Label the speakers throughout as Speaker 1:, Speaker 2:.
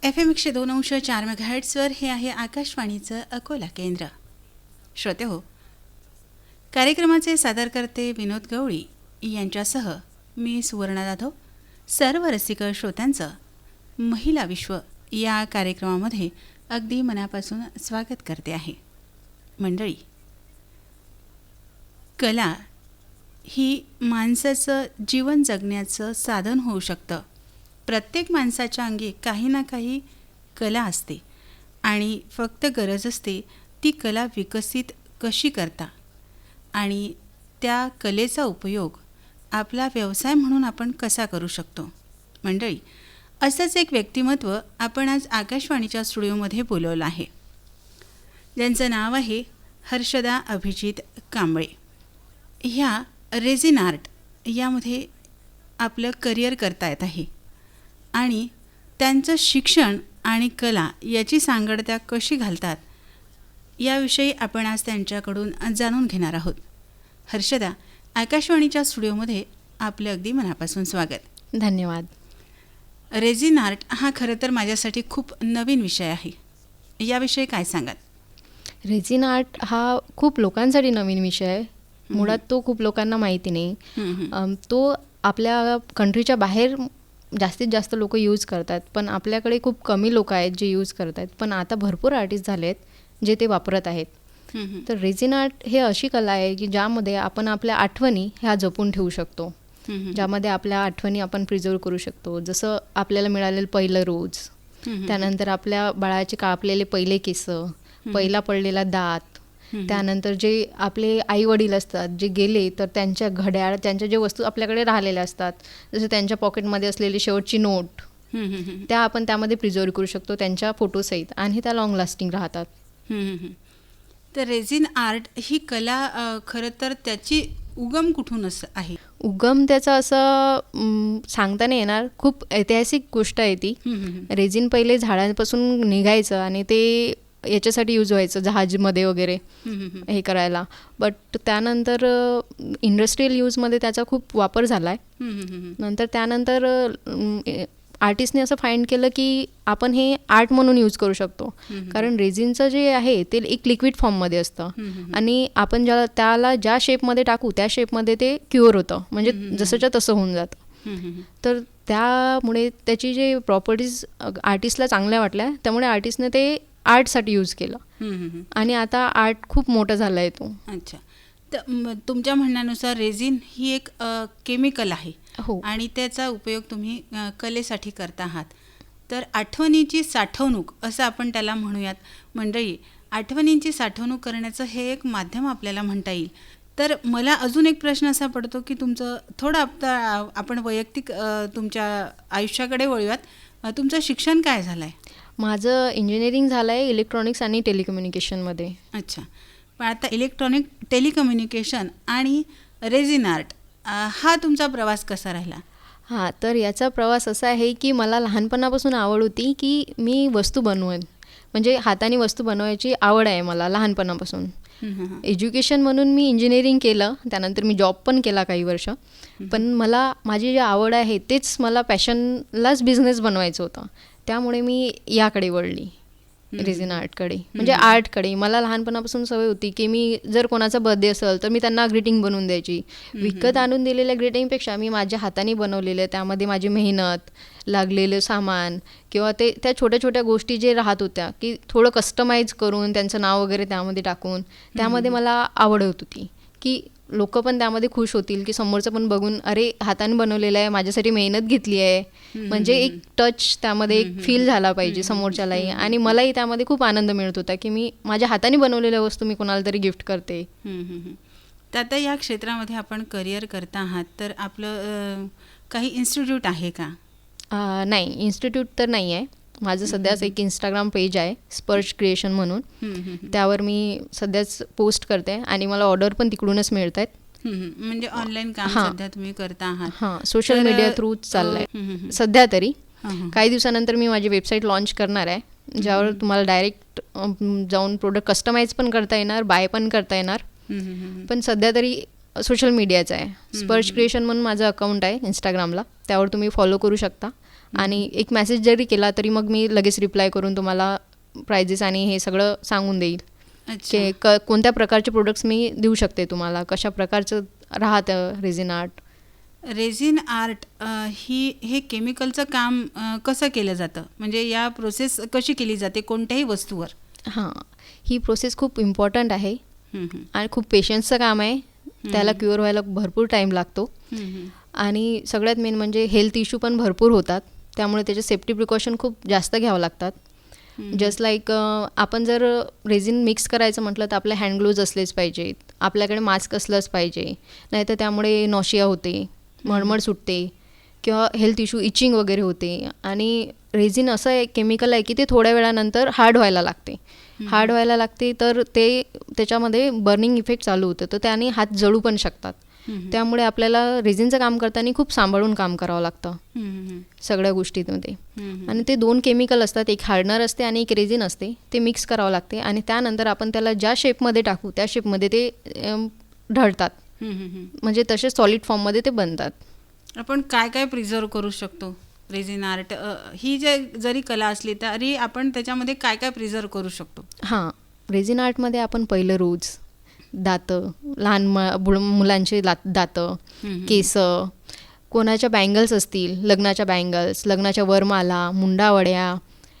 Speaker 1: FM 102.4 मेगाहर्ट्झवर हे आहे आकाशवाणीचं अकोला केंद्र. श्रोते हो, कार्यक्रमाचे सादरकर्ते विनोद गवळी यांच्यासह मी सुवर्णा जाधव सर्व रसिक श्रोत्यांचं महिला विश्व या कार्यक्रमामध्ये अगदी मनापासून स्वागत करते आहे. मंडळी, कला ही माणसाचं जीवन जगण्याचं साधन होऊ शकतं. प्रत्येक माणसाच्या अंगी काही ना काही कला असते आणि फक्त गरज असते ती कला विकसित कशी करता आणि त्या कलेचा उपयोग आपला व्यवसाय म्हणून आपण कसा करू शकतो. मंडळी, असंच एक व्यक्तिमत्व आपण आज आकाशवाणीच्या स्टुडिओमध्ये बोलवलं आहे, ज्यांचं नाव आहे हर्षदा अभिजित कांबळे. ह्या रेझिन आर्ट यामध्ये आपलं करिअर करता येत आहे आणि त्यांचं शिक्षण आणि कला याची सांगड त्या कशी घालतात याविषयी आपण आज त्यांच्याकडून जाणून घेणार आहोत. हर्षदा, आकाशवाणीच्या स्टुडिओमध्ये आपलं अगदी मनापासून स्वागत.
Speaker 2: धन्यवाद.
Speaker 1: रेझिन आर्ट हा खरं तर माझ्यासाठी खूप नवीन विषय आहे, याविषयी काय सांगाल?
Speaker 2: रेझिन आर्ट हा खूप लोकांसाठी नवीन विषय आहे. मुळात तो खूप लोकांना माहिती नाही. तो आपल्या कंट्रीच्या बाहेर जास्तीत जास्त लोक यूज करतात, पण आपल्याकडे खूप कमी लोक आहेत जे यूज करतात. पण आता भरपूर आर्टिस्ट झाले आहेत जे ते वापरत आहेत. तर रेझिन आर्ट हे अशी कला आहे की ज्यामध्ये आपण आपल्या आठवणी ह्या जपून ठेवू शकतो, ज्यामध्ये आपल्या आठवणी आपण प्रिझर्व करू शकतो. जसं आपल्याला मिळालेलं पहिलं रोज, त्यानंतर आपल्या बाळाचे कापलेले पहिले केस, पहिला पडलेला दात, त्यानंतर जे आपले आई वडील असतात जे गेले तर त्यांच्या घड्याळ, त्यांच्या जे वस्तू आपल्याकडे राहिलेल्या असतात, जसं त्यांच्या पॉकेटमध्ये असलेली शेवटची नोट, त्या आपण त्यामध्ये प्रिझर्व करू शकतो त्यांच्या फोटोसहित, आणि त्या लॉंग लास्टिंग राहतात.
Speaker 1: तर रेझिन आर्ट ही कला खरं तर त्याची उगम कुठून आहे?
Speaker 2: उगम त्याचा असं सांगता नाही येणार. खूप ऐतिहासिक गोष्ट आहे ती. रेझिन पहिले झाडांपासून निघायचं आणि ते याच्यासाठी यूज व्हायचं जहाजमध्ये वगैरे हे करायला. बट त्यानंतर इंडस्ट्रियल यूजमध्ये त्याचा खूप वापर झाला आहे. नंतर त्यानंतर आर्टिस्टने असं फाइंड केलं की आपण हे आर्ट म्हणून यूज करू शकतो, कारण रेझिनचं जे आहे ते एक लिक्विड फॉर्ममध्ये असतं आणि आपण त्याला ज्या शेपमध्ये टाकू त्या शेपमध्ये ते क्युअर होतं, म्हणजे जसंच्या तसं होऊन जातं. तर त्यामुळे त्याची जे प्रॉपर्टीज आर्टिस्टला चांगल्या वाटल्या, त्यामुळे आर्टिस्टने ते आर्टसाठी यूज केलं आणि आता आर्ट खूप मोठं झालं आहे तो.
Speaker 1: अच्छा, तर तुमच्या म्हणण्यानुसार रेझिन ही एक केमिकल आहे.
Speaker 2: हो.
Speaker 1: आणि त्याचा उपयोग तुम्ही कलेसाठी करता आहात. तर आठवणीची साठवणूक असं आपण त्याला म्हणूयात. मंडळी, आठवणींची साठवणूक करण्याचं हे एक माध्यम आपल्याला म्हणता येईल. तर मला अजून एक प्रश्न असा पडतो की तुमचं थोडं आपण वैयक्तिक तुमच्या आयुष्याकडे वळूयात. तुमचं शिक्षण काय झालं आहे?
Speaker 2: माझं इंजिनिअरिंग झालं आहे इलेक्ट्रॉनिक्स आणि टेलिकम्युनिकेशनमध्ये.
Speaker 1: अच्छा, पण आता इलेक्ट्रॉनिक टेलिकम्युनिकेशन आणि रेझिन आर्ट हा तुमचा प्रवास कसा राहिला?
Speaker 2: हां, तर याचा प्रवास असा आहे की मला लहानपणापासून आवड होती की मी वस्तू बनवेन, म्हणजे हाताने वस्तू बनवायची आवड आहे मला लहानपणापासून. एज्युकेशन म्हणून मी इंजिनिअरिंग केलं, त्यानंतर मी जॉब पण केला काही वर्ष. पण मला माझी जी आवड आहे तेच मला पॅशनलाच बिझनेस बनवायचं होतं, त्यामुळे मी याकडे वळली, रेझिन आर्टकडे, म्हणजे आर्टकडे. मला लहानपणापासून सवय होती की मी जर कोणाचा बर्थडे असेल तर मी त्यांना ग्रीटिंग बनवून द्यायची. विकत आणून दिलेल्या ग्रीटिंगपेक्षा मी माझ्या हाताने बनवलेलं, त्यामध्ये माझी मेहनत, लागलेलं सामान किंवा त्या छोट्या छोट्या गोष्टी जे राहत होत्या की थोडं कस्टमाइज करून त्यांचं नाव वगैरे त्यामध्ये टाकून, त्यामध्ये मला आवड होत होती की लोक पण त्यामध्ये खुश होतील, की समोरचं पण बघून अरे हाताने बनवलेलं आहे, माझ्यासाठी मेहनत घेतली आहे, म्हणजे एक टच त्यामध्ये एक फील झाला पाहिजे समोरच्यालाही, आणि मलाही त्यामध्ये खूप आनंद मिळत होता की मी माझ्या हाताने बनवलेल्या वस्तू मी कोणाला तरी गिफ्ट करते.
Speaker 1: तर आता या क्षेत्रामध्ये आपण करिअर करता आहात, तर आपलं काही इन्स्टिट्यूट आहे का?
Speaker 2: नाही, इन्स्टिट्यूट तर नाही आहे. माझं सध्याच एक इंस्टाग्राम पेज आहे स्पर्श क्रिएशन म्हणून, त्यावर मी सध्याच पोस्ट करते आणि मला ऑर्डर पण तिकडूनच मिळत आहेत.
Speaker 1: म्हणजे ऑनलाईन काम सध्या तुम्ही करता आहात?
Speaker 2: हां, सोशल मीडिया थ्रूच चाललंय सध्या तरी. काही दिवसानंतर मी माझी वेबसाईट लॉन्च करणार आहे, ज्यावर तुम्हाला डायरेक्ट जाऊन प्रोडक्ट कस्टमाइज पण करता येणार, बाय पण करता येणार. पण सध्या तरी सोशल मीडियाचं आहे. स्पर्श क्रिएशन म्हणून माझं अकाउंट आहे इंस्टाग्रामला, त्यावर तुम्ही फॉलो करू शकता आणि एक मेसेज जरी केला तरी मग मी लगेच रिप्लाय करून तुम्हाला प्राइजेस आणि हे सगळं सांगून देईल
Speaker 1: अच्छा.
Speaker 2: की कोणत्या प्रकारचे प्रोडक्ट्स मी देऊ शकते तुम्हाला, कशा प्रकारचं राहतं रेझिन आर्ट.
Speaker 1: रेझिन आर्ट हे केमिकलचं काम कसं केलं जातं, म्हणजे या प्रोसेस कशी केली जाते कोणत्याही वस्तूवर?
Speaker 2: हां, ही प्रोसेस खूप इम्पॉर्टंट आहे
Speaker 1: हम्म, हम्म.
Speaker 2: आणि खूप पेशन्सचं काम आहे. त्याला क्युअर व्हायला भरपूर टाईम लागतो
Speaker 1: हम्म, हम्म.
Speaker 2: आणि सगळ्यात मेन म्हणजे हेल्थ इश्यू पण भरपूर होतात, त्यामुळे त्याचे सेफ्टी प्रिकॉशन खूप जास्त घ्यावं लागतात. जस्ट लाईक आपण जर रेझिन मिक्स करायचं म्हटलं तर आपले हँड ग्लोव्ज असलेच पाहिजेत, आपल्याकडे मास्क असलंच पाहिजे, नाहीतर त्यामुळे नॉशिया होते, मळमळ सुटते किंवा हेल्थ इश्यू इचिंग वगैरे होते. आणि रेझिन असं एक केमिकल आहे की ते थोड्या वेळानंतर हार्ड व्हायला लागते तर ते त्याच्यामध्ये बर्निंग इफेक्ट चालू होतं, तर त्याने हात जळू पण शकतात. त्यामुळे आपल्याला रेझिनचं काम करताना खूप सांभाळून काम करावं लागतं सगळ्या गोष्टींमध्ये. आणि ते 2 केमिकल असतात, एक हार्डनर असते आणि एक रेझिन असते, ते मिक्स करावं लागते आणि त्यानंतर आपण त्याला ज्या शेपमध्ये टाकू त्या शेपमध्ये ते ढळतात, म्हणजे तसे सॉलिड फॉर्ममध्ये ते बनतात.
Speaker 1: आपण काय काय प्रिझर्व करू शकतो रेझिन आर्ट ही जरी कला असली तरी आपण त्याच्यामध्ये काय काय प्रिझर्व करू शकतो?
Speaker 2: हां, रेझिन आर्टमध्ये आपण पहिलं रोज, दातं, लहान मुलांचे दातं, केस, कोणाच्या बँगल्स असतील, लग्नाच्या बँगल्स, लग्नाच्या वरमाला, मुंडावड्या,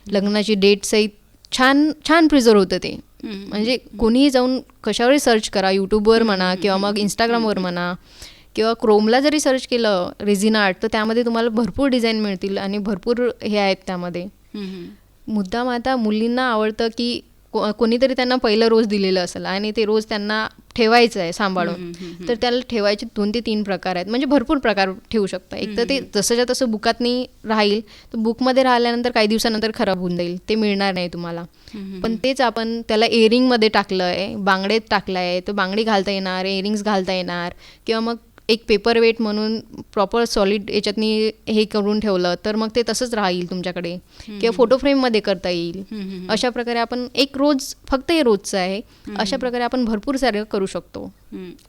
Speaker 2: लग्नाची डेट सहित छान छान प्रिझर्व होतं ते. म्हणजे कोणीही जाऊन कशावरही सर्च करा, यूट्यूबवर म्हणा किंवा मग इंस्टाग्रामवर म्हणा किंवा क्रोमला जरी सर्च केलं रेझिन आर्ट तर त्यामध्ये तुम्हाला भरपूर डिझाईन मिळतील आणि भरपूर हे आहेत त्यामध्ये. मुद्दाम आता मुलींना आवडतं की कोणीतरी त्यांना पहिलं रोज दिलेलं असेल आणि ते रोज त्यांना ठेवायचं आहे सांभाळून, तर त्याला ठेवायचे 2 ते 3 प्रकार आहेत, म्हणजे भरपूर प्रकार ठेवू शकता. एक तर ते जसंच्या तसं बुकातनी राहील, तर बुकमध्ये राहिल्यानंतर काही दिवसानंतर खराब होऊन जाईल, ते मिळणार नाही तुम्हाला. पण तेच आपण त्याला इयरिंगमध्ये टाकलं आहे, बांगडेत टाकलं आहे, तर बांगडी घालता येणार, इयरिंग्स घालता येणार किंवा मग एक पेपर वेट म्हणून प्रॉपर सॉलिड याच्यातनी हे करून ठेवलं तर मग ते तसंच राहील तुमच्याकडे, किंवा फोटो फ्रेममध्ये करता येईल. अशा प्रकारे आपण एक रोज, फक्त हे रोजचं आहे, अशा प्रकारे आपण भरपूर सारं करू शकतो.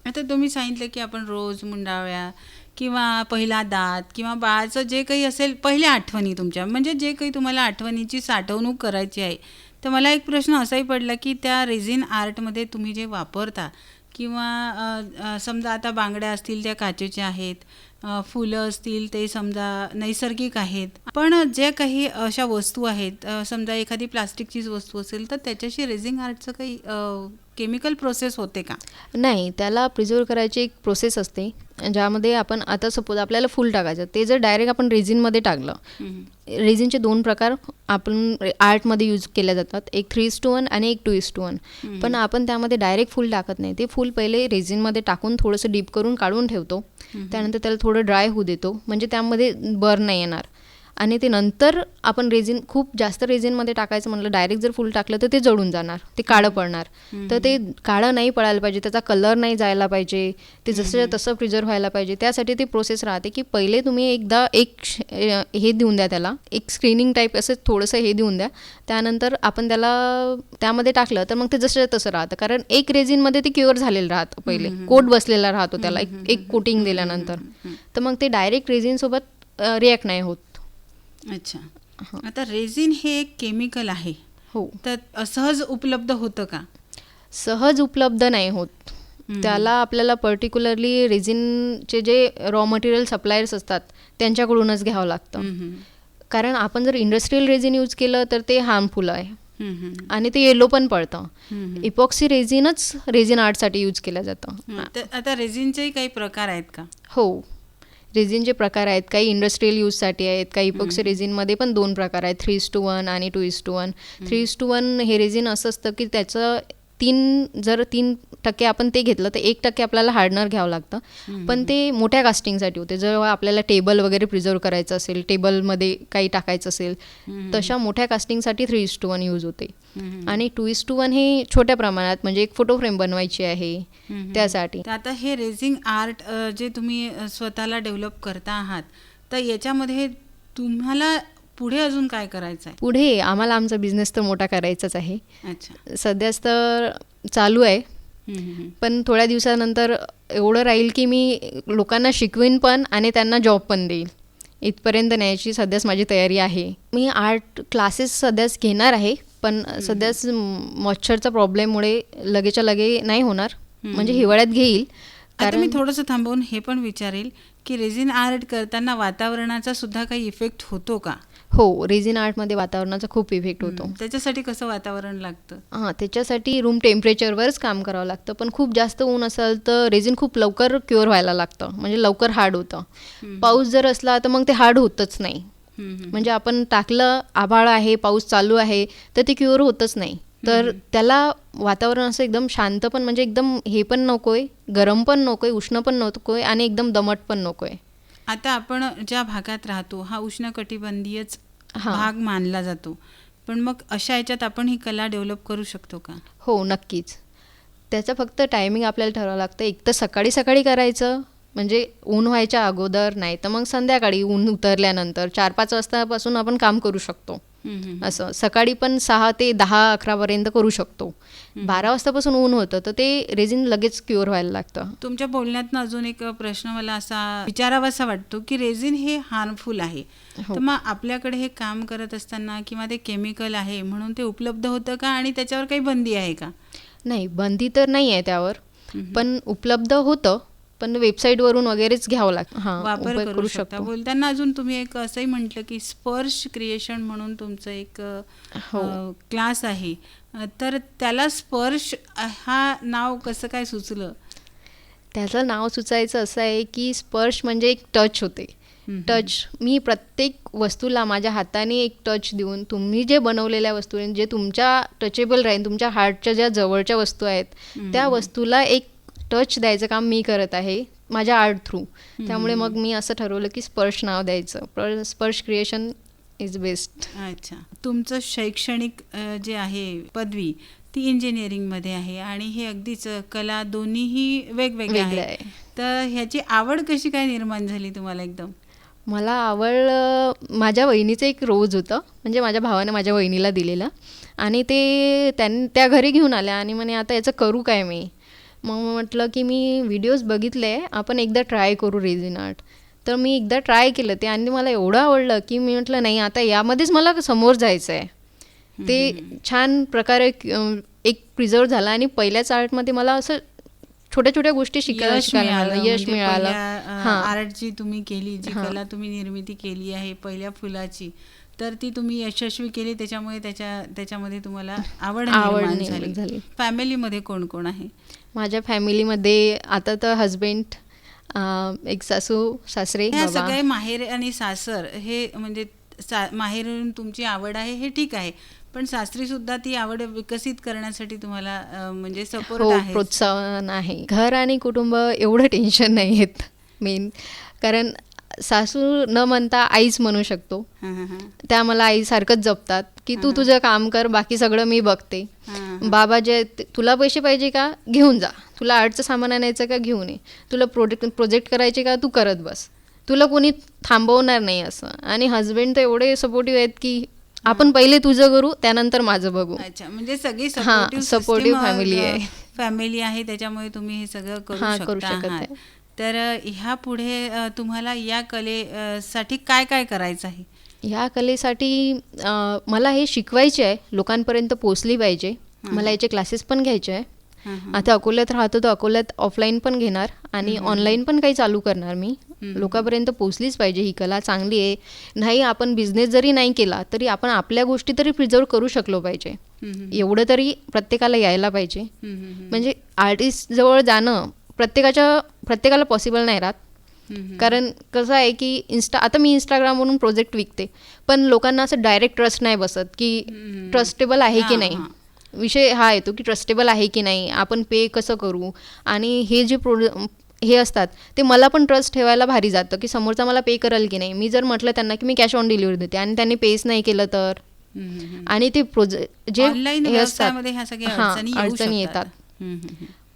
Speaker 1: आता तुम्ही सांगितलं की आपण रोज, मुंडाव्या किंवा पहिला दात किंवा बाळाचं जे काही असेल पहिल्या आठवणी तुमच्या, म्हणजे जे काही तुम्हाला आठवणीची साठवणूक करायची आहे, तर मला एक प्रश्न असाही पडला की त्या रेझिन आर्टमध्ये तुम्ही जे वापरता किंवा समजा आता बांगड्या असतील त्या काचेच्या आहेत, फुलं असतील ते समजा नैसर्गिक आहेत, पण ज्या काही अशा वस्तू आहेत, समजा एखादी प्लास्टिकचीच वस्तू असेल तर त्याच्याशी रेझिन आर्टचं काही केमिकल प्रोसेस होते का?
Speaker 2: नाही, त्याला प्रिझर्व करायची एक प्रोसेस असते, ज्यामध्ये आपण आता सपोज आपल्याला फुल टाकायचं, ते जर डायरेक्ट आपण रेझिनमध्ये टाकलं, रेझिनचे 2 प्रकार आपण आर्टमध्ये यूज केले जातात, एक 3:1 आणि एक 2:1. पण आपण त्यामध्ये डायरेक्ट फुल टाकत नाही, ते फुल पहिले रेझिनमध्ये टाकून थोडंसं डीप करून काढून ठेवतो, त्यानंतर त्याला थोडं ड्राय होऊ देतो, म्हणजे त्यामध्ये बर्न नाही येणार. आणि ते नंतर आपण रेझिन, खूप जास्त रेझिनमध्ये टाकायचं म्हटलं, डायरेक्ट जर फुल टाकलं तर ते जळून जाणार, ते काळं पडणार. तर ते काळं नाही पडायला पाहिजे, त्याचा कलर नाही जायला पाहिजे, ते जसं तसं प्रिझर्व व्हायला पाहिजे. त्यासाठी ती प्रोसेस राहते की पहिले तुम्ही एकदा एक हे देऊन द्या, त्याला एक स्क्रीनिंग टाईप असं थोडंसं हे देऊन द्या, त्यानंतर आपण त्याला त्यामध्ये टाकलं तर मग ते जसं तसं राहतं. कारण एक रेझिनमध्ये ते क्युअर झालेलं राहतं, पहिले कोट बसलेला राहतो त्याला एक कोटिंग दिल्यानंतर, तर मग ते डायरेक्ट रेझिनसोबत रिॲक्ट नाही होत.
Speaker 1: अच्छा. आता रेझिन हे एक केमिकल आहे,
Speaker 2: हो,
Speaker 1: तर सहज उपलब्ध होतं का?
Speaker 2: सहज उपलब्ध नाही होत. त्याला आपल्याला पर्टिक्युलरली रेझिनचे जे रॉ मटेरियल सप्लायर्स असतात त्यांच्याकडूनच घ्यावं लागतं. कारण आपण जर इंडस्ट्रियल रेझिन यूज केलं तर ते हार्मफुल आहे आणि ते येलो पण पडतं. इपॉक्सी रेझिनच रेझिन आर्टसाठी यूज केलं जातं.
Speaker 1: आता रेझिनचेही काही प्रकार आहेत का?
Speaker 2: हो, रेझिनचे प्रकार आहेत, काही इंडस्ट्रियल यूजसाठी आहेत, काही इपॉक्सी रेझिनमध्ये पण 2 प्रकार आहेत, 3:1 आणि 2:1. 3:1 हे रेझिन असं असतं की त्याचं 3% आपण ते घेतलं तर 1% आपल्याला हार्डनर घ्यावं लागतं, पण ते मोठ्या कास्टिंगसाठी होते. जेव्हा आपल्याला टेबल वगैरे प्रिझर्व करायचं असेल, टेबलमध्ये काही टाकायचं असेल, तशा मोठ्या कास्टिंगसाठी 3:1 यूज होते. आणि 2:1 हे छोट्या प्रमाणात, म्हणजे एक फोटो फ्रेम बनवायची आहे त्यासाठी.
Speaker 1: आता हे रेझिन आर्ट जे तुम्ही स्वतःला डेव्हलप करता आहात, तर याच्यामध्ये तुम्हाला पुढे अजून काय करायचं आहे?
Speaker 2: पुढे आम्हाला आमचा बिझनेस तर मोठा करायचाच आहे.
Speaker 1: अच्छा.
Speaker 2: सध्याच तर चालू आहे, पण थोड्या दिवसानंतर एवढं राहील की मी लोकांना शिकवीन पण आणि त्यांना जॉब पण देईल, इथपर्यंत न्यायची सध्याच माझी तयारी आहे. मी आर्ट क्लासेस सध्याच घेणार आहे, पण सध्याच मॉइश्चरचा प्रॉब्लेममुळे लगेच्या लगे नाही होणार, म्हणजे हिवाळ्यात घेईल.
Speaker 1: आता मी थोडंसं थांबवून हे पण विचारेल की रेझिन आर्ट करताना वातावरणाचा सुद्धा काही इफेक्ट होतो का?
Speaker 2: हो, रेझिन आर्टमध्ये वातावरणाचा खूप इफेक्ट होतो.
Speaker 1: त्याच्यासाठी कसं वातावरण लागतं?
Speaker 2: हां, त्याच्यासाठी रूम टेम्परेचरवरच काम करावं लागतं, पण खूप जास्त ऊन असेल तर रेझिन खूप लवकर क्युअर व्हायला लागतं, म्हणजे लवकर हार्ड होतं. पाऊस जर असला तर मग ते हार्ड होतच नाही. म्हणजे आपण टाकलं, आभाळ आहे, पाऊस चालू आहे, तर ते क्युअर होतच नाही. तर त्याला वातावरण असं एकदम शांत पण, म्हणजे एकदम हे पण नकोय, गरम पण नकोय, उष्ण पण नकोय आणि एकदम दमट पण नकोय.
Speaker 1: आता आपण ज्या भागात राहतो हा उष्णकटिबंधीयच भाग मानला जातो, पण मग अशा ह्याच्यात आपण ही कला डेव्हलप करू शकतो का?
Speaker 2: हो, नक्कीच. त्याचं फक्त टायमिंग आपल्याला ठरवावं लागतं. एक तर सकाळी सकाळी करायचं, म्हणजे ऊन व्हायच्या अगोदर, नाही तर मग संध्याकाळी ऊन उतरल्यानंतर 4-5 वाजतापासून आपण काम करू शकतो. असं सकाळी पण 6 ते 10-11 पर्यंत करू शकतो. 12 वाजतापासून ऊन होतं तर ते रेझिन लगेच क्युअर व्हायला लागतं.
Speaker 1: तुमच्या बोलण्यातनं अजून एक प्रश्न मला असा विचारावासा वाटतो की रेझिन हे हार्मफुल आहे, तर मग आपल्याकडे हे काम करत असताना किंवा ते केमिकल आहे म्हणून ते उपलब्ध होतं का आणि त्याच्यावर काही बंदी आहे का?
Speaker 2: नाही, बंदी तर नाही आहे त्यावर, पण उपलब्ध होतं, पण वेबसाईटवरून वगैरेच घ्यावं लागतं.
Speaker 1: वापर करू शकता. बोलताना अजून तुम्ही एक असंही म्हटलं की स्पर्श क्रिएशन म्हणून तुमचं एक क्लास आहे, तर त्याला स्पर्श हा नाव कसं काय सुचलं?
Speaker 2: त्याचं नाव सुचायचं असं आहे की स्पर्श म्हणजे एक टच होते. टच, मी प्रत्येक वस्तूला माझ्या हाताने एक टच देऊन, तुम्ही जे बनवलेल्या वस्तू आहेत, जे तुमच्या टचेबल राहील, तुमच्या हार्टच्या ज्या जवळच्या वस्तू आहेत, त्या वस्तूला एक टच द्यायचं काम मी करत आहे माझ्या आर्ट थ्रू. त्यामुळे मग मी असं ठरवलं की स्पर्श नाव द्यायचं. स्पर्श क्रिएशन इज बेस्ट.
Speaker 1: अच्छा, तुमचं शैक्षणिक जे आहे पदवी ती इंजिनिअरिंगमध्ये आहे आणि हे अगदीच कला दोन्हीही वेगवेगळे आहे, तर ह्याची आवड कशी काय निर्माण झाली तुम्हाला एकदम?
Speaker 2: मला आवड माझ्या वहिनीचं एक रोज होतं, म्हणजे माझ्या भावाने माझ्या वहिनीला दिलेलं, आणि ते त्या घरी घेऊन आल्या आणि म्हणे आता याचं करू काय मी. मग म्हटलं की मी व्हिडिओज बघितले, आपण एकदा ट्राय करू रेझिन आर्ट. तर मी एकदा ट्राय केलं ते आणि मला एवढं आवडलं की मी म्हटलं नाही, आता यामध्येच मला समोर जायचं आहे. ते छान प्रकारे एक प्रिझर्व झालं आणि पहिल्याच आर्टमध्ये मला असं छोट्या छोट्या गोष्टी शिकायला मिळालं, यश मिळालं.
Speaker 1: आर्ट जी तुम्ही केली, जी कला तुम्ही निर्मिती केली आहे पहिल्या फुलाची, तर ती तुम्ही यशस्वी केली, त्याच्यामुळे त्याच्यामध्ये तुम्हाला आवड निर्माण झाली. फॅमिलीमध्ये कोण कोण आहे?
Speaker 2: माझ्या फॅमिलीमध्ये आता तर हजबंड, एक सासू सासरे,
Speaker 1: हे सगळे माहेर आणि सासर, हे म्हणजे माहेरून तुमची आवड आहे हे ठीक आहे, पण सासरी सुद्धा ती आवड विकसित करण्यासाठी तुम्हाला म्हणजे सपोर्ट आहे,
Speaker 2: प्रोत्साहन आहे. घर आणि कुटुंब एवढं टेन्शन नाही येत मेन, कारण सासू न म्हणता आईच म्हणू शकतो. त्या मला आईसारखंच जपतात की तू तुझं काम कर, बाकी सगळं मी बघते. बाबा जे, तुला पैसे पाहिजे का, घेऊन जा. तुला आर्टचं सामान आणायचं का, घेऊन ये. तुला प्रोजेक्ट करायचे का, तू करत बस. तुला कोणी थांबवणार नाही असं. आणि हजबंड तर एवढे सपोर्टिव्ह आहेत की आपण पहिले तुझं करू, त्यानंतर माझं बघू.
Speaker 1: अच्छा, म्हणजे सगळी
Speaker 2: सपोर्टिव्ह
Speaker 1: फॅमिली आहे, त्याच्यामुळे तुम्ही हे सगळं करू शकता. तर ह्या पुढे तुम्हाला या कलेसाठी काय काय करायचं आहे?
Speaker 2: ह्या कलेसाठी मला हे शिकवायचे आहे, लोकांपर्यंत पोचली पाहिजे. मला याचे क्लासेस पण घ्यायचे आहे. आता अकोल्यात राहतो तर अकोल्यात ऑफलाईन पण घेणार आणि ऑनलाईन पण काही चालू करणार मी. लोकांपर्यंत पोचलीच पाहिजे ही कला, चांगली आहे. नाही, आपण बिझनेस जरी नाही केला तरी आपण आपल्या गोष्टी तरी प्रिझर्व करू शकलो पाहिजे, एवढं तरी प्रत्येकाला यायला पाहिजे. म्हणजे आर्टिस्ट जवळ जाणं प्रत्येकाला पॉसिबल नाही राहत. कारण कसं आहे की आता मी इंस्टाग्रामवरून प्रोजेक्ट विकते, पण लोकांना असं डायरेक्ट ट्रस्ट नाही बसत की ट्रस्टेबल आहे की नाही. विषय हा येतो की ट्रस्टेबल आहे की नाही, आपण पे कसं करू. आणि हे जे हे असतात ते मला पण ट्रस्ट ठेवायला भारी जातं की समोरचा मला पे करेल की नाही. मी जर म्हटलं त्यांना की मी कॅश ऑन डिलिव्हरी देते आणि त्यांनी पेच नाही केलं तर, आणि ते जे हे असतात अडचणी येतात.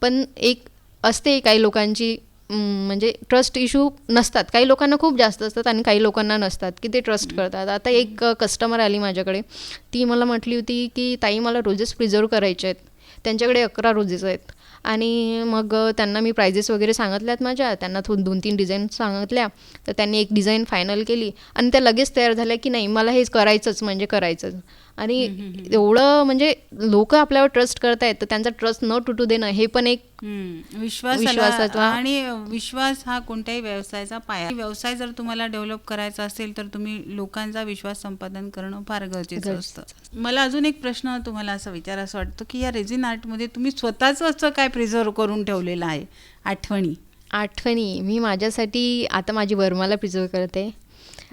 Speaker 2: पण एक असते काही लोकांची म्हणजे ट्रस्ट इश्यू नसतात, काही लोकांना खूप जास्त असतात आणि काही लोकांना नसतात की ते ट्रस्ट करतात. आता एक कस्टमर आली माझ्याकडे, ती मला म्हटली होती की ताई मला रोजेस प्रिझर्व करायचे आहेत. त्यांच्याकडे 11 रोजेस आहेत आणि मग त्यांना मी प्राइजेस वगैरे सांगितल्यात माझ्या, त्यांना 2-3 डिझाईन सांगितल्या, तर त्यांनी एक डिझाईन फायनल केली आणि त्या लगेच तयार झाल्या की नाही मला हेच करायचंच म्हणजे करायचंच. आणि एवढं म्हणजे लोक आपल्यावर ट्रस्ट करतायत, तर त्यांचा ट्रस्ट न तुटू देणं हे पण एक विश्वासाचा
Speaker 1: आणि विश्वास हा कोणत्याही व्यवसायाचा पाया. व्यवसाय जर तुम्हाला डेव्हलप करायचा असेल तर तुम्ही लोकांचा विश्वास संपादन करणं फार गरजेचं असतं. मला अजून एक प्रश्न तुम्हाला असं विचारायचं वाटतं की या रेझिन आर्टमध्ये तुम्ही स्वतःच असं काय प्रिझर्व करून ठेवलेलं आहे आठवणी?
Speaker 2: मी माझ्यासाठी आता माझी वरमाला प्रिझर्व करते.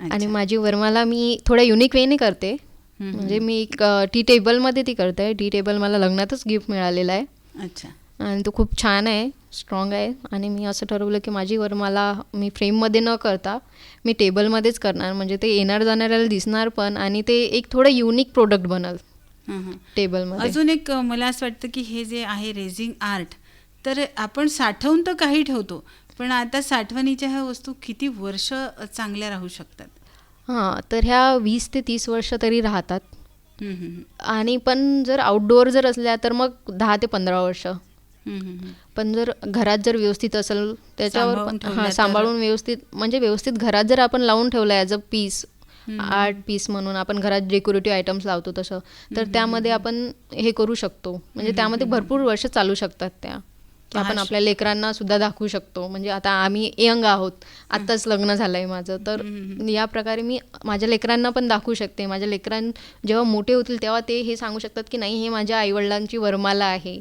Speaker 2: आणि माझी वरमाला मी थोड्या युनिक वेने करते. म्हणजे मी एक टी टेबलमध्ये ती करते. टी टेबल मला लग्नातच गिफ्ट मिळालेला आहे.
Speaker 1: अच्छा.
Speaker 2: आणि तो खूप छान आहे, स्ट्रॉंग आहे. आणि मी असं ठरवलं की माझी वरमाला मी फ्रेममध्ये न करता मी टेबलमध्येच करणार, म्हणजे ते येणार जाणाऱ्याला दिसणार पण, आणि ते एक थोडं युनिक प्रोडक्ट बनल टेबलमध्ये.
Speaker 1: अजून एक मला असं वाटतं की हे जे आहे रेझिन आर्ट, तर आपण साठवून तर काही ठेवतो, पण आता साठवणीच्या ह्या वस्तू किती वर्ष चांगल्या राहू शकतात?
Speaker 2: हां, तर ह्या 20 ते 30 वर्ष तरी राहतात. आणि पण जर आउटडोअर जर असल्या तर मग 10 ते 15 वर्ष. पण जर घरात जर व्यवस्थित असेल त्याच्यावर सांभाळून व्यवस्थित, म्हणजे व्यवस्थित घरात जर आपण लावून ठेवलं as a piece, art piece म्हणून आपण घरात डेकोरेटिव्ह आयटम्स लावतो तसं, तर त्यामध्ये आपण हे करू शकतो. म्हणजे त्यामध्ये भरपूर वर्ष चालू शकतात त्या, की आपण आपल्या लेकरांना सुद्धा दाखवू शकतो. म्हणजे आता आम्ही यंग आहोत, आत्ताच लग्न झालं आहे माझं, तर या प्रकारे मी माझ्या लेकरांना पण दाखवू शकते. माझ्या लेकरां जेव्हा मोठे होतील तेव्हा ते हे सांगू शकतात की नाही, हे माझ्या आईवडिलांची वरमाला आहे.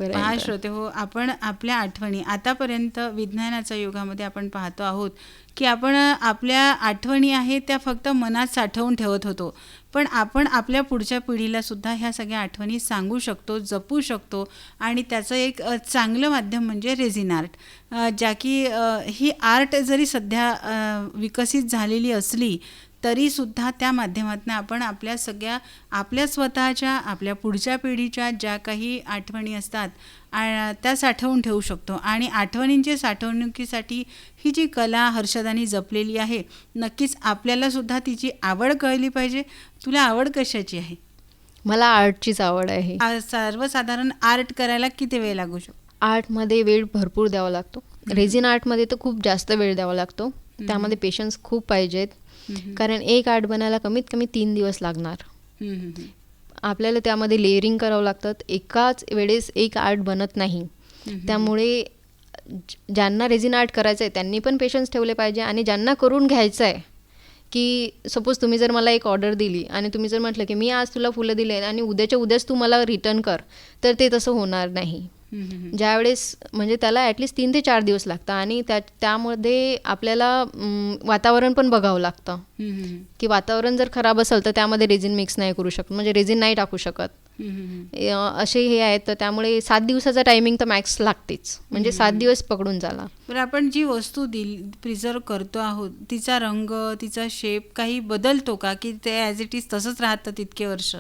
Speaker 1: पहा श्रोते हो, आपण आपल्या आठवणी आतापर्यंत विज्ञानाच्या युगामध्ये आपण पाहतो आहोत की आपण आपल्या आठवणी आहेत त्या फक्त मनात साठवून ठेवत होतो, पण आपण आपल्या पुढच्या पिढीला सुद्धा ह्या सगळ्या आठवणी सांगू शकतो, जपू शकतो. आणि त्याचं एक चांगलं माध्यम म्हणजे रेझिन आर्ट, ज्या की ही आर्ट जरी सध्या विकसित झालेली असली तरीसुद्धा त्या माध्यमातून आपण आपल्या स्वतःच्या, आपल्या पुढच्या पिढीच्या ज्या काही आठवणी असतात त्या साठवून ठेवू शकतो. आणि आठवणींच्या साठवणुकीसाठी ही जी कला हर्षदानी जपलेली आहे, नक्कीच आपल्यालासुद्धा तिची आवड कळली पाहिजे. तुला आवड कशाची आहे?
Speaker 2: मला आर्टचीच आवड आहे.
Speaker 1: सर्वसाधारण आर्ट करायला किती वेळ लागू शकतो?
Speaker 2: आर्टमध्ये वेळ भरपूर द्यावा लागतो. रेझिन आर्टमध्ये तर खूप जास्त वेळ द्यावा लागतो. त्यामध्ये पेशन्स खूप पाहिजेत, कारण एक आर्ट बनायला कमीत कमी 3 दिवस लागणार. आपल्याला त्यामध्ये लेअरिंग करावं लागतं. एकाच वेळेस एक आर्ट बनत नाही. त्यामुळे ज्यांना रेझिन आर्ट करायचं आहे त्यांनी पण पेशन्स ठेवले पाहिजे. आणि ज्यांना करून घ्यायचं आहे, की सपोज तुम्ही जर मला एक ऑर्डर दिली आणि तुम्ही जर म्हटलं की मी आज तुला फुलं दिले आणि उद्याच्या उद्याच तू मला रिटर्न कर, तर ते तसं होणार नाही. ज्यावेळेस म्हणजे त्याला ॲटलिस्ट 3 ते 4 दिवस लागतात. आणि त्यामध्ये आपल्याला वातावरण पण बघावं लागतं, की वातावरण जर खराब असेल तर त्यामध्ये रेझिन मिक्स नाही करू शकत, म्हणजे रेझिन नाही टाकू शकत. असे हे आहेत, तर त्यामुळे 7 दिवसाचा टायमिंग तर मॅक्स लागतेच, म्हणजे 7 दिवस पकडून झाला.
Speaker 1: बरं, आपण जी वस्तू प्रिझर्व करतो आहोत तिचा रंग, तिचा शेप काही बदलतो का, की ते ॲज इट इज तसंच राहतं तितके वर्ष?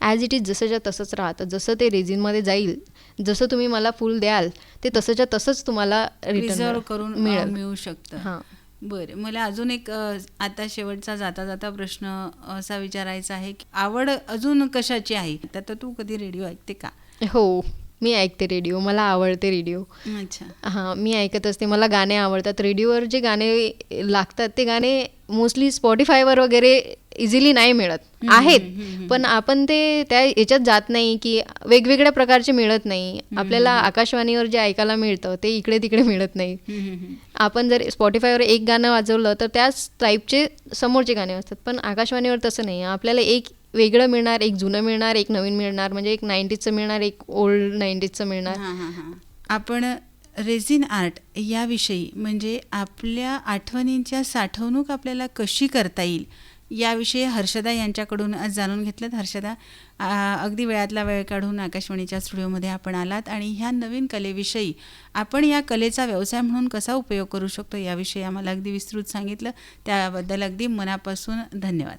Speaker 2: ॲज इट इज जसंच्या तसंच राहतं. जसं ते रेझिनमध्ये जाईल, जसं तुम्ही मला फुल द्याल ते तसंच्या तसंच तुम्हाला
Speaker 1: प्रिझर्व करून मिळू शकतं.
Speaker 2: हां.
Speaker 1: बरं, मला अजून एक आता शेवटचा जाता जाता प्रश्न असा विचारायचा आहे की आवड अजून कशाची आहे? तर तू कधी रेडिओ ऐकते का?
Speaker 2: हो, मी ऐकते रेडिओ. मला आवडते रेडिओ.
Speaker 1: अच्छा.
Speaker 2: हां, मी ऐकत असते. मला गाणे आवडतात. रेडिओवर जे गाणे लागतात ते गाणे मोस्टली स्पॉटिफायवर वगैरे इझिली नाही मिळत. आहेत, पण आपण ते त्या याच्यात जात नाही, की वेगवेगळ्या प्रकारचे मिळत नाही. आपल्याला आकाशवाणीवर जे ऐकायला मिळतं ते इकडे तिकडे मिळत नाही. आपण जर स्पॉटिफायवर एक गाणं वाजवलं तर त्याच टाईपचे समोरचे गाणे असतात, पण आकाशवाणीवर तसं नाही. आपल्याला एक वेगळं मिळणार, एक जुनं मिळणार, एक नवीन मिळणार, म्हणजे एक 90sचं मिळणार, एक ओल्ड 90sचं मिळणार.
Speaker 1: आपण रेझिन आर्ट याविषयी, म्हणजे आपल्या आठवणींच्या साठवणूक आपल्याला कशी करता येईल याविषयी हर्षदा यांच्याकडून आज जाणून घेतलं. हर्षदा, अगदी वेळातला वेळ काढून आकाशवाणीच्या स्टुडिओमध्ये आपण आलात आणि ह्या नवीन कलेविषयी, आपण या कलेचा व्यवसाय म्हणून कसा उपयोग करू शकतो याविषयी आम्हाला अगदी विस्तृत सांगितलं. त्याबद्दल अगदी मनापासून धन्यवाद.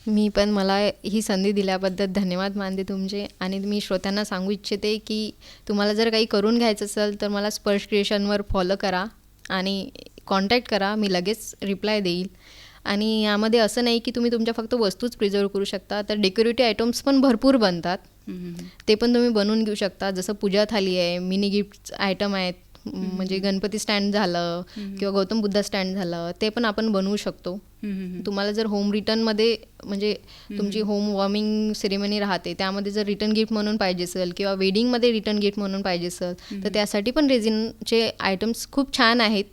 Speaker 2: मी पण मला ही संधी दिल्याबद्दल धन्यवाद मानते तुमचे. आणि मी श्रोत्यांना सांगू इच्छिते की तुम्हाला जर काही करून घ्यायचं असेल तर मला स्पर्श क्रिएशनवर फॉलो करा आणि कॉन्टॅक्ट करा. मी लगेच रिप्लाय देईल. आणि यामध्ये असं नाही की तुम्ही तुमच्या फक्त वस्तूच प्रिझर्व करू शकता, तर डेकोरेटिव्ह आयटम्स पण भरपूर बनतात. ते पण तुम्ही बनवून घेऊ शकता. जसं पूजा थाली आहे, मिनी गिफ्ट आयटम आहेत, म्हणजे गणपती स्टँड झालं किंवा गौतम बुद्धा स्टँड झालं, ते पण आपण बनवू शकतो. तुम्हाला जर होम रिटर्नमध्ये म्हणजे तुमची होम वॉर्मिंग सेरेमनी राहते, त्यामध्ये जर रिटर्न गिफ्ट म्हणून पाहिजे असेल किंवा वेडिंगमध्ये रिटर्न गिफ्ट म्हणून पाहिजे असेल, तर त्यासाठी पण रेझिनचे आयटम्स खूप छान आहेत.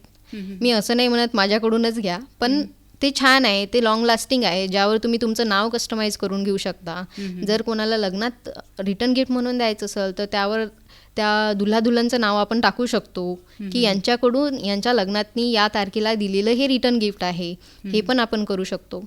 Speaker 2: मी असं नाही म्हणत माझ्याकडूनच घ्या, पण ते छान आहे, ते लॉंग लास्टिंग आहे, ज्यावर तुम्ही तुमचं नाव कस्टमाइज करून घेऊ शकता. जर कोणाला लग्नात रिटर्न गिफ्ट म्हणून द्यायचं असेल तर त्यावर त्या दुल्हा दुल्हनचं नाव आपण टाकू शकतो की यांच्याकडून यांच्या लग्नातनी या तारखेला दिलेलं हे रिटर्न गिफ्ट आहे, हे पण आपण करू शकतो.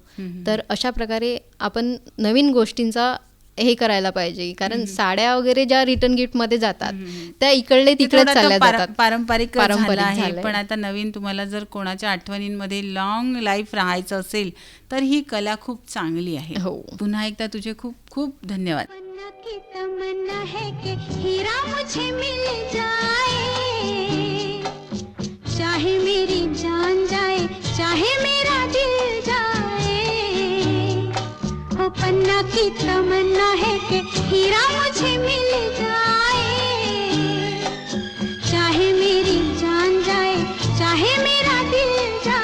Speaker 2: तर अशा प्रकारे आपण नवीन गोष्टींचा हे करायला पाहिजे, कारण साड्या वगैरे ज्या रिटर्न गिफ्ट मध्ये जातात त्या इकडले तिकडे चालल्या जातात,
Speaker 1: पारंपरिक झालं आहे.
Speaker 2: झालंय.
Speaker 1: पण आता नवीन तुम्हाला जर कोणाच्या आठवणींमध्ये लॉंग लाईफ राहायचं असेल तर ही कला खूप चांगली आहे.
Speaker 2: हो.
Speaker 1: पुन्हा एकदा तुझे खूप खूप धन्यवाद.
Speaker 3: की तमन्ना है कि हीरा मुझे मिल जाए, चाहे मेरी जान जाए, चाहे मेरा दिल जाए. हो पन्ना की तमन्ना है कि हीरा मुझे मिल जाए, चाहे मेरी जान जाए, चाहे मेरा दिल जाए.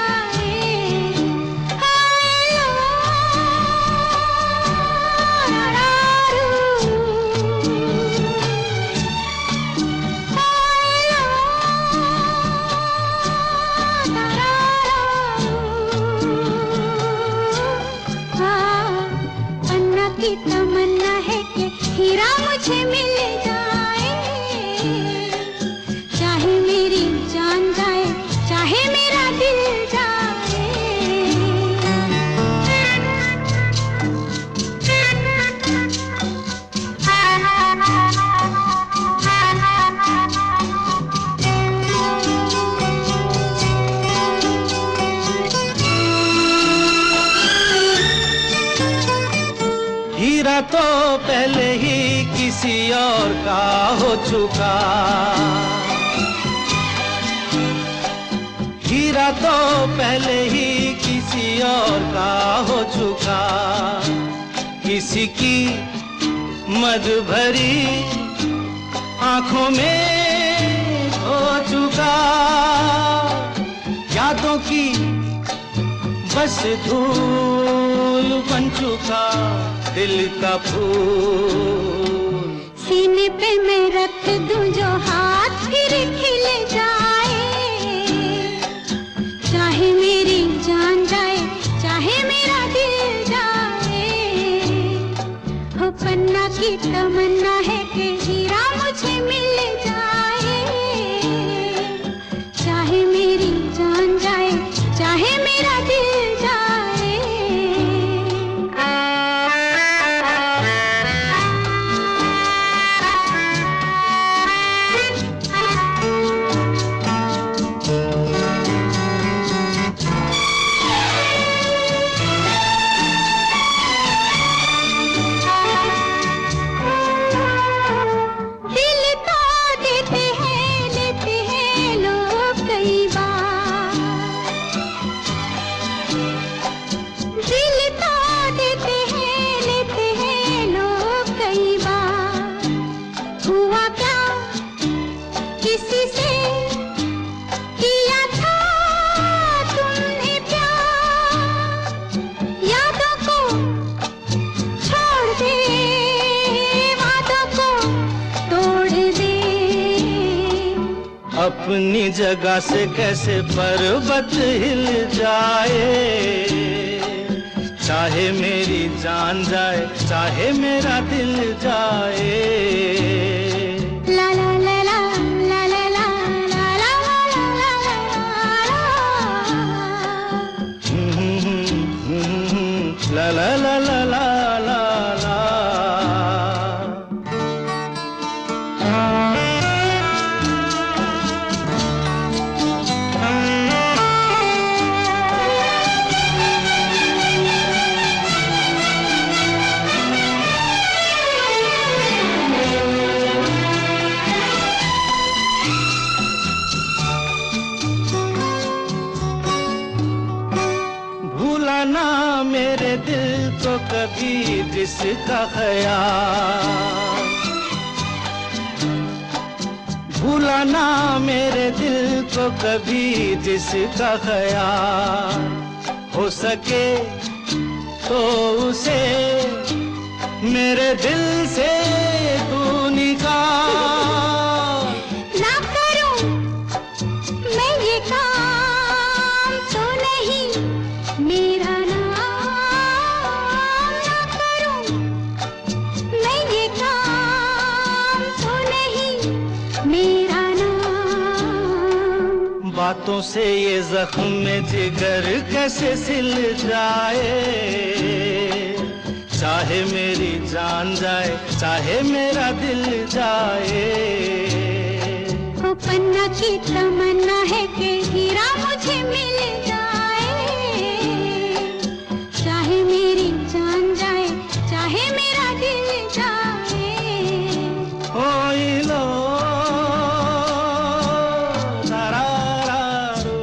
Speaker 3: की तमन्ना है कि हीरा मुझे मिल जाए, चाहे मेरी जान जाए, चाहे मेरा दिल जाए.
Speaker 4: हीरा तो पहले ही किसी और का हो चुका, हीरा तो पहले ही किसी और का हो चुका. किसी की मद भरी आंखों में हो चुका, यादों की बस धूल बन चुका दिल का फूल.
Speaker 3: सीने पे मैं रख दूं जो हाथ फिर खिल जाए, चाहे मेरी जान जाए, चाहे मेरा दिल जाए. हो पन्ना की तमन्ना है कि हीरा मुझे मिल जाए, चाहे मेरी जान जाए, चाहे मेरा दिल जाए.
Speaker 4: अपनी जगह से कैसे पर्वत हिल जाए, चाहे मेरी जान जाए, चाहे मेरा दिल जाए.
Speaker 3: ला ला ला ला ला ला ला ला ला ला ला
Speaker 4: ला ला ला ला ला. मेरे दिल को कभी जिसका ख्याल, भूला ना मेरे दिल को कभी जिसका ख्याल, हो सके तो उसे मेरे दिल से तू निकाल।
Speaker 3: ना करूं मैं ये काम तो नहीं मेरा नाम, ना करूं मैं ये काम तो नहीं मेरा नाम।
Speaker 4: बातों से ये जख्म में जिगर कैसे सिल जाए, चाहे मेरी जान जाए चाहे मेरा दिल जाए।
Speaker 3: ओ पन्ना की तमन्ना है कि हीरा मुझे मिल जाए, चाहे मेरी जान जाए चाहे मेरा दिल जाए।
Speaker 4: ओ इलो तारारारू,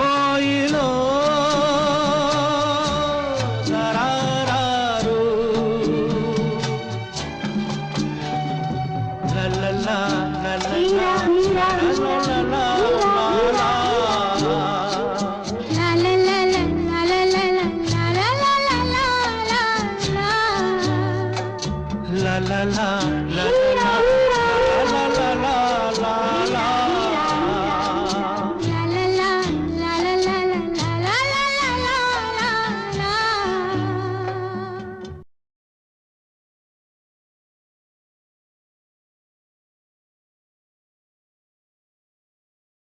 Speaker 4: ओ इलो तारारारू, ला ला ला ला ला
Speaker 3: हीरा हीरा
Speaker 4: ला ला ला ला ला।
Speaker 3: ला ला ला ला ला ला ला ला ला ला ला ला ला।
Speaker 4: La la la la la la la la la la.